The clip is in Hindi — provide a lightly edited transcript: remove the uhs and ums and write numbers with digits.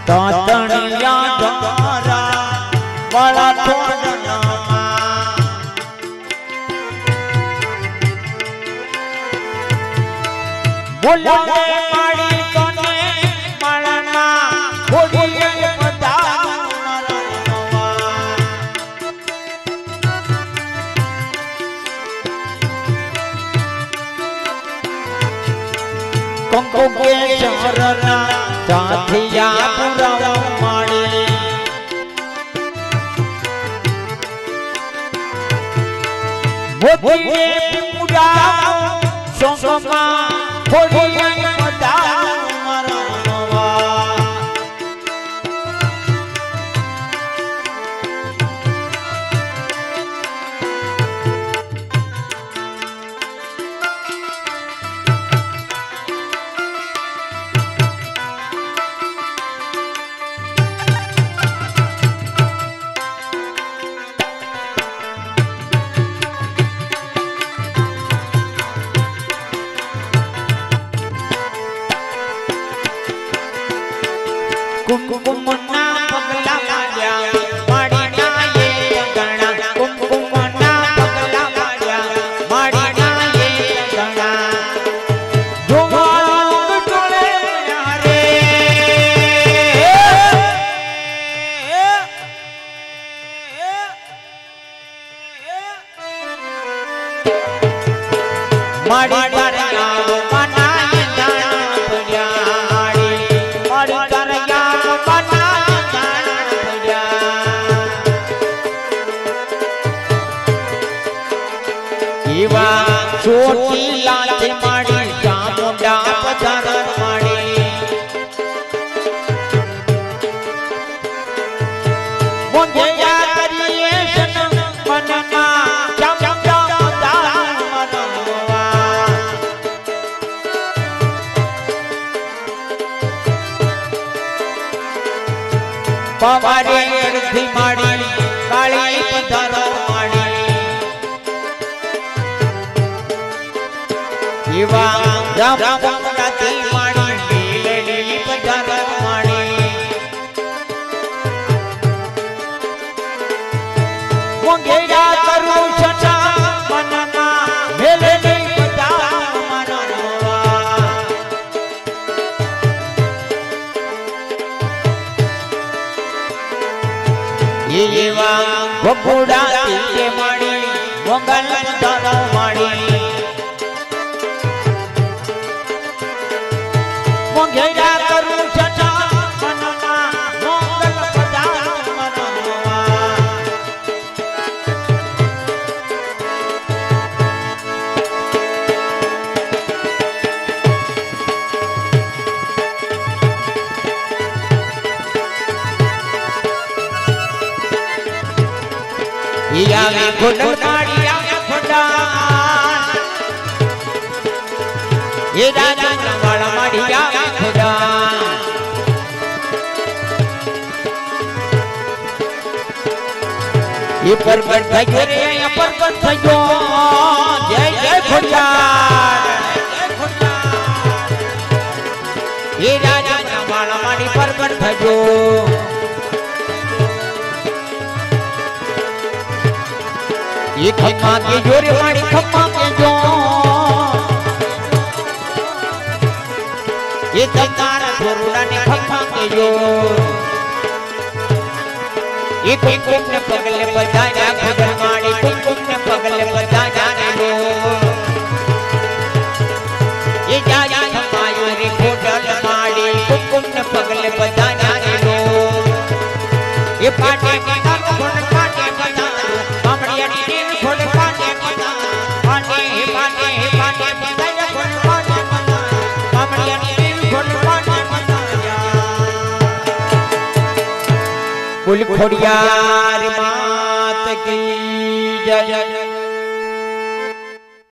तातणिया द्वारा बड़ा तोड़नमा बोलावे माड़ी तने मळना खोड़िए पधारणवा कंको के चरना साथिया पुरावा माड़ी मोदिए पूरा सोमा खोड़िए पधारणवा कुमकुमना पगला मार्या माड़ी ना ये गणा कुमकुमना पगला मार्या माड़ी ना ये गणा जोवांग टोले रे माड़ी करया मनाए जाना पड़या माड़ी करया इवा छोटी लाच माड़ी चामुंडा पधारण माड़ी मुझे याद करिए सनम मनना चामुंडा पधारण मनवा पवारे अर्धी माड़ी काली पधारण माड़ी इवा राम राती माड़ी मेलनी पधारण माड़ी मंगेरा करू सचा मनना मेलनी पधारण मनवा इवा बबुड़ा ती माड़ी मंगल पधारण माड़ी मंगेरा करू सचा मनना मंगल पधारण मनवा या वे खुडल माड़िया खुडा ये राजा वाला माड़िया खुदा ये परबत थयो रे या परबत थयो जय जय खुड़ियार ये राजा वाला माड़ी परबत थयो ये खम्मा के जोरे माड़ी खम्मा के जो ये तंगार धोरुड़ा ने खम्मा के जो ये कुमकुम ने पगले बजाया खुदर माड़ी कुमकुम ने पगले बजाया रे लो ये जाया खम्मायो रे खुदर माड़ी कुमकुम ने पगले बजाया रे लो ये पाटे के नाम खोल पाटे बजा मामड़िया नी देव खोल पाटे बजा पाटे पाटे पाटे बजाया खोल पाटे बजा मामड़िया नी देव खोल पाटे बजा बोल खोड़ियार मात की जय।